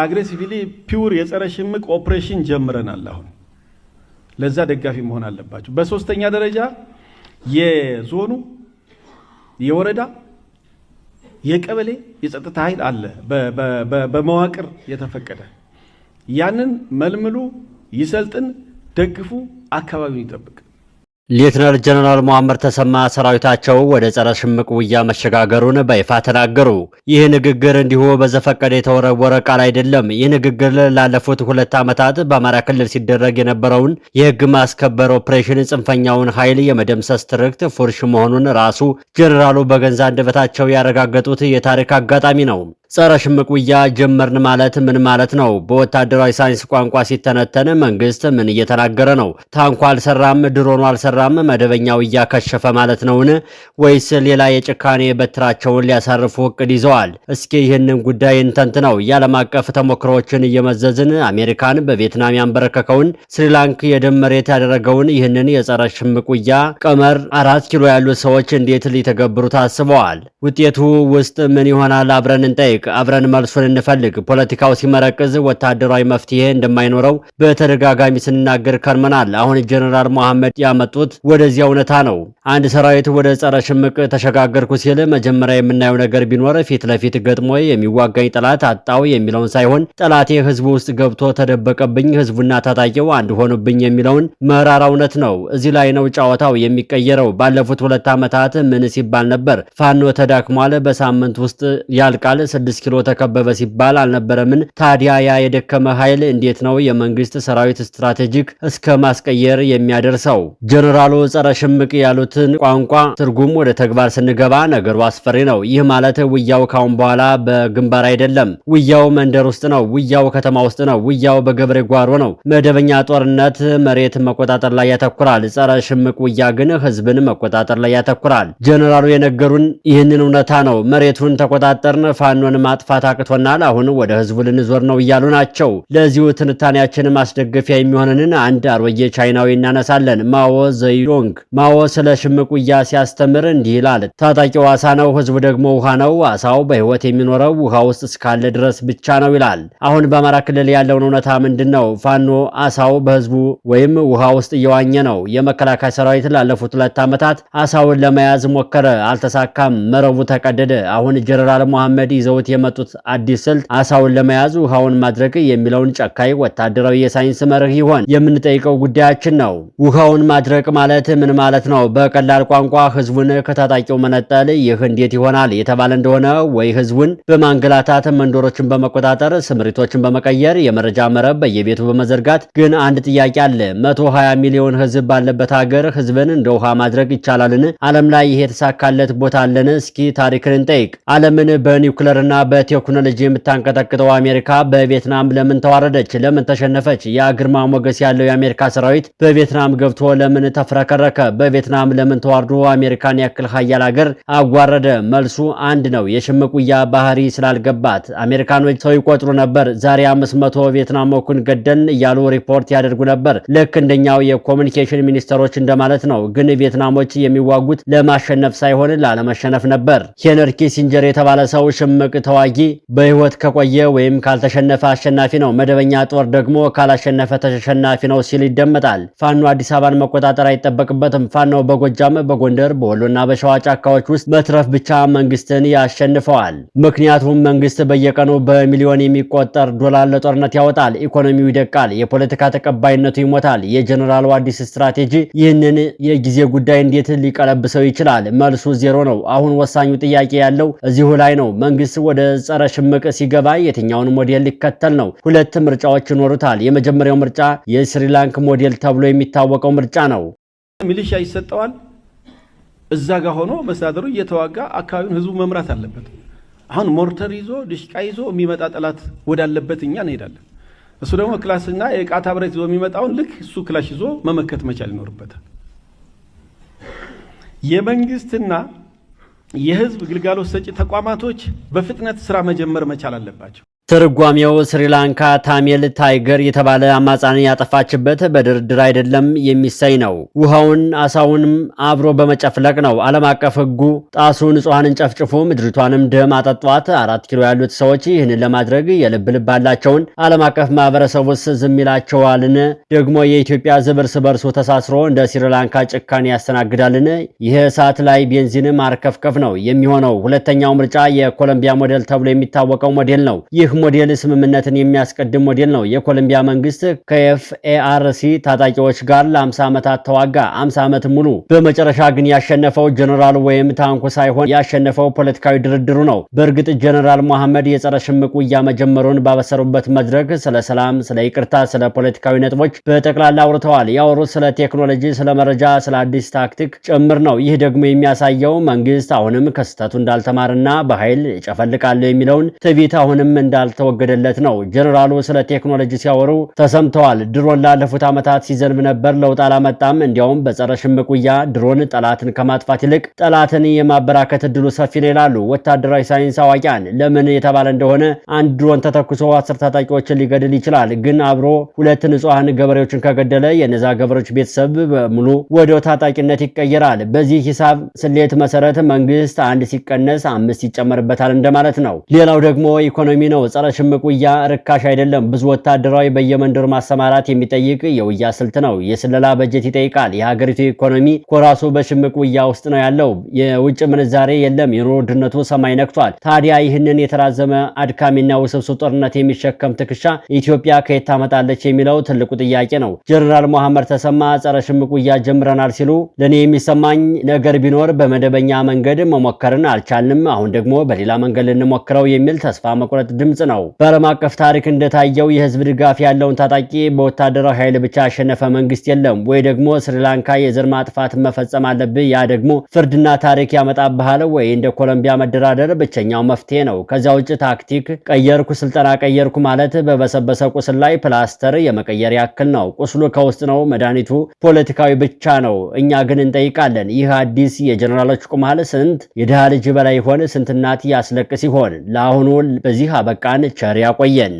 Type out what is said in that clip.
አግሬሲቭሊ ፒውር የጸረ ሽምቅ ኦፕሬሽን ጀምረናል። አሁን ለዛ ደጋፊ መሆን አለባቸው። በሶስተኛ ደረጃ የዞኑ የወረዳ የቀበሌ የጸጥታ ኃይል አለ በመዋቅር የተፈቀደ ያንን መልምሉ ይሰልጥን ደግፉ አካባቢውን ይጠብቅ። ሌተናል ጀነራል መሐመድ ተሰማ ሰራዊታቸው ወደ ጸረ ሽምቅ ውጊያ መሸጋገሩን በይፋ ተናገሩ። ይህ ንግግር እንዲሁ በዘፈቀደ የተወረወረ ቃል አይደለም። ይህ ንግግር ላለፉት 2 ዓመታት በአማራ ክልል ሲደረግ የነበረውን የህግ ማስከበር ኦፕሬሽን ጽንፈኛውን ኃይል የመደምሰስ ትርክት ፉርሽ መሆኑን ራሱ ጀነራሉ በገዛ አንደበታቸው ያረጋገጡት የታሪክ አጋጣሚ ነው። ጸረ ሽምቅ ውጊያ ጀመርን ማለት ምን ማለት ነው? በወታደራዊ ሳይንስ ቋንቋ ሲተነተን መንግስት ምን እየተናገረ ነው? ታንኳ አልሰራም፣ ድሮኑ አልሰራም፣ መደበኛ ውጊያ ከሸፈ ማለት ነውን? ወይስ ሌላ የጭካኔ በትራቸውን ሊያሳርፉ እቅድ ይዘዋል? እስኪ ይህንን ጉዳይ እንተንትነው። የዓለም አቀፍ ተሞክሮችን እየመዘዝን አሜሪካን በቪየትናም ያንበረከከውን፣ ስሪላንክ የደም መሬት ያደረገውን ይህንን የጸረ ሽምቅ ውጊያ ቀመር 4 ኪሎ ያሉት ሰዎች እንዴት ሊተገብሩ ታስበዋል? ውጤቱ ውስጥ ምን ይሆናል? አብረን እንጠይቅ። አብረን መልሱን እንፈልግ። ፖለቲካው ሲመረቅዝ ወታደራዊ መፍትሄ እንደማይኖረው በተደጋጋሚ ስንናገር ከርመናል። አሁን ጀነራል መሐመድ ያመጡት ወደዚያ እውነታ ነው። አንድ ሰራዊት ወደ ጸረ ሽምቅ ተሸጋገርኩ ሲል መጀመሪያ የምናየው ነገር ቢኖር ፊት ለፊት ገጥሞ የሚዋጋኝ ጠላት አጣው የሚለውን ሳይሆን ጠላቴ ህዝቡ ውስጥ ገብቶ ተደበቀብኝ፣ ህዝቡና ታጣቂው አንድ ሆኑብኝ የሚለውን መራራ እውነት ነው። እዚህ ላይ ነው ጨዋታው የሚቀየረው። ባለፉት 2 ዓመታት ምን ሲባል ነበር? ፋኖ ተዳክሟል፣ በሳምንት ውስጥ ያልቃል፣ 6 ኪሎ ተከበበ ሲባል አልነበረምን? ታዲያ ያ የደከመ ኃይል እንዴት ነው የመንግስት ሰራዊት ስትራቴጂክ እስከ ማስቀየር የሚያደርሰው? ጀነራሉ ጸረ ሽምቅ ያሉትን ቋንቋ ትርጉም ወደ ተግባር ስንገባ ነገሩ አስፈሪ ነው። ይህ ማለት ውያው ካሁን በኋላ በግንባር አይደለም። ውያው መንደር ውስጥ ነው። ውያው ከተማ ውስጥ ነው። ውያው በገበሬ ጓሮ ነው። መደበኛ ጦርነት መሬት መቆጣጠር ላይ ያተኩራል። ጸረ ሽምቅ ውያ ግን ህዝብን መቆጣጠር ላይ ያተኩራል። ጀነራሉ የነገሩን ይህንን እውነታ ነው። መሬቱን ተቆጣጠርን፣ ፋኖን ማጥፋት አቅቶናል፣ አሁን ወደ ህዝቡ ልንዞር ነው እያሉ ናቸው። ለዚሁ ትንታኔያችን ማስደገፊያ የሚሆነንን አንድ አሮጌ ቻይናዊ እናነሳለን። ማኦ ዘይዶንግ። ማኦ ስለ ሽምቅ ውጊያ ሲያስተምር እንዲህ ይላል። ታጣቂው አሳ ነው፣ ህዝቡ ደግሞ ውሃ ነው። አሳው በህይወት የሚኖረው ውሃ ውስጥ እስካለ ድረስ ብቻ ነው ይላል። አሁን በአማራ ክልል ያለውን እውነታ ምንድነው? ፋኖ አሳው በህዝቡ ወይም ውሃ ውስጥ እየዋኘ ነው። የመከላከያ ሰራዊት ላለፉት 2 ዓመታት አሳውን ለመያዝ ሞከረ፣ አልተሳካም፣ መረቡ ተቀደደ። አሁን ጀነራል መሐመድ ይዘውት የመጡት አዲስ ስልት አሳውን ለመያዝ ውሃውን ማድረግ የሚለውን ጨካኝ ወታደራዊ የሳይንስ መርህ ይሆን? የምንጠይቀው ጉዳያችን ነው። ውሃውን ማድረቅ ማለት ምን ማለት ነው? በቀላል ቋንቋ ህዝቡን ከታጣቂው መነጠል። ይህ እንዴት ይሆናል የተባለ እንደሆነ ወይ ህዝቡን በማንገላታት መንደሮችን በመቆጣጠር ስምሪቶችን በመቀየር የመረጃ መረብ በየቤቱ በመዘርጋት። ግን አንድ ጥያቄ አለ። 120 ሚሊዮን ህዝብ ባለበት ሀገር ህዝብን እንደ ውሃ ማድረግ ይቻላልን? ዓለም ላይ ይሄ የተሳካለት ቦታ አለን? እስኪ ታሪክን እንጠይቅ። ዓለምን በኒውክሌርና በቴክኖሎጂ የምታንቀጠቅጠው አሜሪካ በቪየትናም ለምን ተዋረደች? ለምን ተሸነፈች? ያ ግርማ ሞገስ ያለው የአሜሪካ ሰራዊት በቪየትናም ገብቶ ለምን ተፍረከረከ? በቪየትናም ለምን ተዋርዶ አሜሪካን ያክል ሀያል ሀገር አጓረደ? መልሱ አንድ ነው። የሽምቅ ውጊያ ባህሪ ስላልገባት። አሜሪካኖች ሰው ይቆጥሩ ነበር። ዛሬ 500 ቪየትናሞችን ገደልን እያሉ ሪፖርት ያደርጉ ነበር። ልክ እንደኛው የኮሙኒኬሽን ሚኒስተሮች እንደማለት ነው። ግን ቪየትናሞች የሚዋጉት ለማሸነፍ ሳይሆን ላለመሸነፍ ነበር። ሄንሪ ኪሲንጀር የተባለ ሰው ሽምቅ ተዋጊ በህይወት ከቆየ ወይም ካልተሸነፈ አሸናፊ ነው፣ መደበኛ ጦር ደግሞ ካላሸነፈ ተሸናፊ ነው ሲል ይደመጣል። ፋኖ አዲስ አበባን መቆጣጠር አይጠበቅበትም። ፋኖ በጎጃም፣ በጎንደር፣ በወሎና በሸዋ ጫካዎች ውስጥ መትረፍ ብቻ መንግስትን ያሸንፈዋል። ምክንያቱም መንግስት በየቀኑ በሚሊዮን የሚቆጠር ዶላር ለጦርነት ያወጣል። ኢኮኖሚው ይደቃል። የፖለቲካ ተቀባይነቱ ይሞታል። የጀነራሉ አዲስ ስትራቴጂ ይህንን የጊዜ ጉዳይ እንዴት ሊቀለብሰው ይችላል? መልሱ ዜሮ ነው። አሁን ወሳኙ ጥያቄ ያለው እዚሁ ላይ ነው። መንግስት ወደ ጸረ ሽምቅ ሲገባ የትኛውን ሞዴል ሊከተል ነው? 2 ምርጫዎች ይኖሩታል። የመጀመሪያው ምርጫ የስሪላንክ ሞዴል ተብሎ የሚታወቀው ምርጫ ነው። ሚሊሻ ይሰጠዋል። እዛ ጋር ሆኖ መስተዳድሩ እየተዋጋ አካባቢውን ህዝቡ መምራት አለበት። አሁን ሞርተር ይዞ ድሽቃ ይዞ የሚመጣ ጠላት ወዳለበት እኛ እንሄዳለን። እሱ ደግሞ ክላስና የቃታ ብረት ይዞ የሚመጣውን ልክ እሱ ክላሽ ይዞ መመከት መቻል ይኖርበታል። የመንግስትና የህዝብ ግልጋሎት ሰጪ ተቋማቶች በፍጥነት ስራ መጀመር መቻል አለባቸው። ትርጓሜው ስሪላንካ ታሜል ታይገር የተባለ አማጻን ያጠፋችበት በድርድር አይደለም የሚሳይ ነው። ውሃውን አሳውንም አብሮ በመጨፍለቅ ነው። ዓለም አቀፍ ሕጉ ጣሱ ንጹሃንን ጨፍጭፎ ምድሪቷንም ደም አጠጧት። 4 ኪሎ ያሉት ሰዎች ይህንን ለማድረግ የልብ ልብ አላቸውን? ዓለም አቀፍ ማህበረሰብ ውስጥ ዝም ይላቸዋልን? ደግሞ የኢትዮጵያ ሕዝብ እርስ በርሱ ተሳስሮ እንደ ስሪላንካ ጭካኔ ያስተናግዳልን? ይህ እሳት ላይ ቤንዚን ማርከፍከፍ ነው የሚሆነው። ሁለተኛው ምርጫ የኮሎምቢያ ሞዴል ተብሎ የሚታወቀው ሞዴል ነው። ይህ ሞዴል ስምምነትን የሚያስቀድም ሞዴል ነው። የኮሎምቢያ መንግስት ከኤፍኤአርሲ ታጣቂዎች ጋር ለ50 ዓመታት ተዋጋ፣ 50 ዓመት ሙሉ። በመጨረሻ ግን ያሸነፈው ጀነራሉ ወይም ታንኩ ሳይሆን ያሸነፈው ፖለቲካዊ ድርድሩ ነው። በእርግጥ ጀነራል መሐመድ የጸረ ሽምቅ ውጊያ መጀመሩን ባበሰሩበት መድረክ ስለ ሰላም፣ ስለ ይቅርታ፣ ስለ ፖለቲካዊ ነጥቦች በጠቅላላ አውርተዋል። ያወሩት ስለ ቴክኖሎጂ፣ ስለ መረጃ፣ ስለ አዲስ ታክቲክ ጭምር ነው። ይህ ደግሞ የሚያሳየው መንግስት አሁንም ከስተቱ እንዳልተማርና በኃይል ጨፈልቃለሁ የሚለውን ትዕቢት አሁንም እንዳልተወገደለት ነው። ጀነራሉ ስለ ቴክኖሎጂ ሲያወሩ ተሰምተዋል። ድሮን ላለፉት ዓመታት ሲዘንብ ነበር፣ ለውጥ አላመጣም። እንዲያውም በጸረ ሽምቅ ውጊያ ድሮን ጠላትን ከማጥፋት ይልቅ ጠላትን የማበራከት እድሉ ሰፊ ነው ይላሉ ወታደራዊ ሳይንስ አዋቂያን። ለምን የተባለ እንደሆነ አንድ ድሮን ተተኩሶ 10 ታጣቂዎችን ሊገድል ይችላል። ግን አብሮ 2 ንጹሃን ገበሬዎችን ከገደለ የነዛ ገበሬዎች ቤተሰብ በሙሉ ወደ ታጣቂነት ይቀየራል። በዚህ ሂሳብ ስሌት መሰረት መንግስት 1 ሲቀነስ 5 ይጨመርበታል እንደማለት ነው። ሌላው ደግሞ ኢኮኖሚ ነው። ጸረ ሽምቅ ውጊያ ርካሽ አይደለም። ብዙ ወታደራዊ በየመንደሩ ማሰማራት የሚጠይቅ የውጊያ ስልት ነው። የስለላ በጀት ይጠይቃል። የሀገሪቱ ኢኮኖሚ ኮራሱ በሽምቅ ውጊያ ውስጥ ነው ያለው። የውጭ ምንዛሬ የለም። የኑሮ ውድነቱ ሰማይ ነክቷል። ታዲያ ይህንን የተራዘመ አድካሚና ውስብስብ ጦርነት የሚሸከም ትከሻ ኢትዮጵያ ከየት ታመጣለች የሚለው ትልቁ ጥያቄ ነው። ጀነራል መሐመድ ተሰማ ጸረ ሽምቅ ውጊያ ጀምረናል ሲሉ ለኔ የሚሰማኝ ነገር ቢኖር በመደበኛ መንገድ መሞከርን አልቻልንም፣ አሁን ደግሞ በሌላ መንገድ ልንሞክረው የሚል ተስፋ መቁረጥ ድምጽ ነው። በዓለም አቀፍ ታሪክ እንደታየው የህዝብ ድጋፍ ያለውን ታጣቂ በወታደራዊ ኃይል ብቻ ያሸነፈ መንግስት የለም። ወይ ደግሞ ስሪላንካ የዘር ማጥፋት መፈጸም አለብህ፣ ያ ደግሞ ፍርድና ታሪክ ያመጣብሃል፣ ወይ እንደ ኮሎምቢያ መደራደር ብቸኛው መፍትሄ ነው። ከዚያ ውጭ ታክቲክ ቀየርኩ፣ ስልጠና ቀየርኩ ማለት በበሰበሰ ቁስል ላይ ፕላስተር የመቀየር ያክል ነው። ቁስሉ ከውስጥ ነው፣ መድኃኒቱ ፖለቲካዊ ብቻ ነው። እኛ ግን እንጠይቃለን፣ ይህ አዲስ የጀነራሎች ቁማል ስንት የድሃ ልጅ በላይ ይሆን? ስንት እናት ያስለቅስ ይሆን? ለአሁኑ በዚህ አበቃን። ቸር ያቆየን።